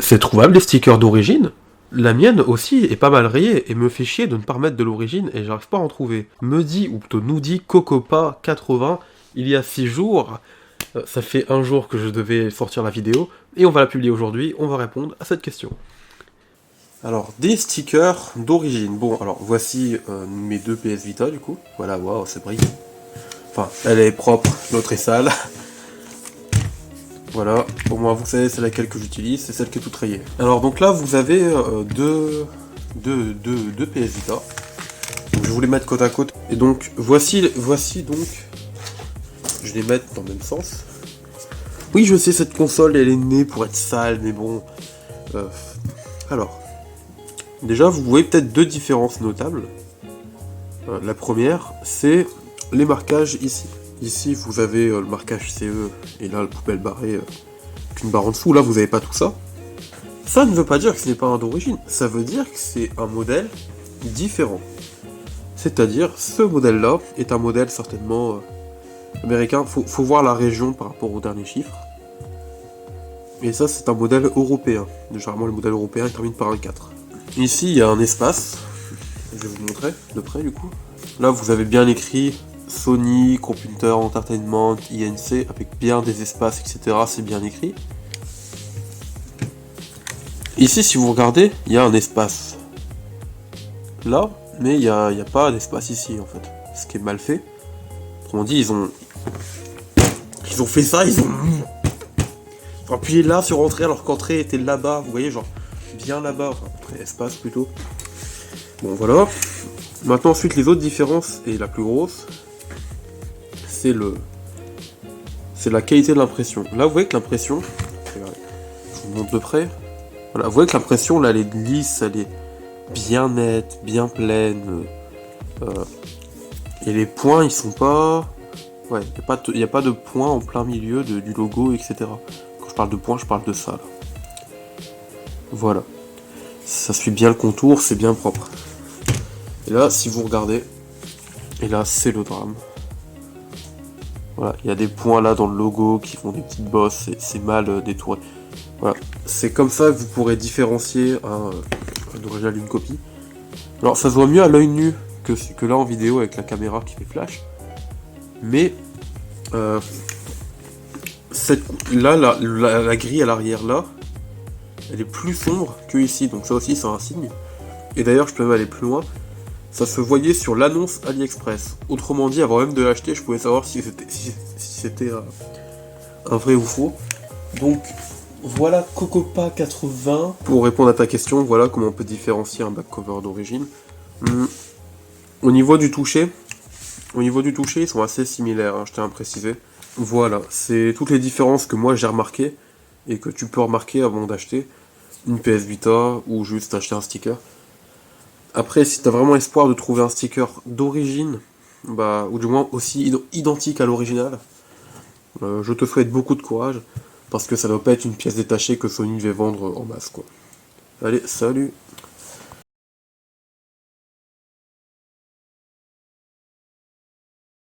C'est trouvable les stickers d'origine? La mienne aussi est pas mal rayée et me fait chier de ne pas remettre de l'origine et j'arrive pas à en trouver. Me dit, ou plutôt nous dit Cocopa80, il y a 6 jours, ça fait un jour que je devais sortir la vidéo, et on va la publier aujourd'hui, on va répondre à cette question. Alors, des stickers d'origine. Bon, alors voici mes deux PS Vita du coup. Voilà, waouh, c'est brillant. Enfin, elle est propre, l'autre est sale. Voilà, au moins vous savez c'est laquelle que j'utilise, c'est celle qui est toute rayée. Alors donc là vous avez deux PS Vita. Donc, je vais vous les mettre côte à côte. Et donc voici donc, je vais les mettre dans le même sens. Oui je sais cette console elle est née pour être sale mais bon. Alors, déjà vous voyez peut-être deux différences notables. La première c'est les marquages ici. Ici vous avez le marquage CE et là le poubelle barrée qu'une barre en dessous, là vous avez pas tout ça. Ça ne veut pas dire que ce n'est pas un d'origine, ça veut dire que c'est un modèle différent. C'est-à-dire, ce modèle-là est un modèle certainement américain, faut voir la région par rapport aux derniers chiffres. Et ça c'est un modèle européen. Généralement le modèle européen il termine par un 4. Ici il y a un espace, je vais vous montrer de près du coup. Là vous avez bien écrit Sony, Computer Entertainment, INC, avec bien des espaces, etc. C'est bien écrit. Ici, si vous regardez, il y a un espace là, mais il n'y a pas d'espace ici, en fait. Ce qui est mal fait. Autrement dit, ils ont fait ça, ils ont appuyé là sur entrée, alors qu'entrée était là-bas, vous voyez, genre, bien là-bas, enfin, entrée, espace plutôt. Bon, voilà. Maintenant, ensuite, les autres différences, et la plus grosse, c'est la qualité de l'impression. Là, vous voyez que l'impression, je vous montre de près, voilà, vous voyez que l'impression, là, elle est lisse, elle est bien nette, bien pleine, et les points, ils sont pas... Ouais, il n'y a pas de points en plein milieu du logo, etc. Quand je parle de points, je parle de ça, là. Voilà. Ça suit bien le contour, c'est bien propre. Et là, si vous regardez, et là, c'est le drame. Voilà, il y a des points là dans le logo qui font des petites bosses, et c'est mal détouré. Voilà, c'est comme ça que vous pourrez différencier un original d'une copie. Alors, ça se voit mieux à l'œil nu que là en vidéo avec la caméra qui fait flash. Mais là, la grille à l'arrière là, elle est plus sombre que ici, donc ça aussi c'est un signe. Et d'ailleurs, je peux même aller plus loin. Ça se voyait sur l'annonce AliExpress. Autrement dit, avant même de l'acheter, je pouvais savoir si c'était un vrai ou faux. Donc voilà Cocopa 80. Pour répondre à ta question, voilà comment on peut différencier un back cover d'origine. Au niveau du toucher, ils sont assez similaires, hein, je tiens à préciser. Voilà, c'est toutes les différences que moi j'ai remarquées et que tu peux remarquer avant d'acheter une PS Vita ou juste acheter un sticker. Après, si t'as vraiment espoir de trouver un sticker d'origine, bah, ou du moins aussi identique à l'original, je te souhaite beaucoup de courage, parce que ça doit pas être une pièce détachée que Sony devait vendre en masse, quoi. Allez, salut!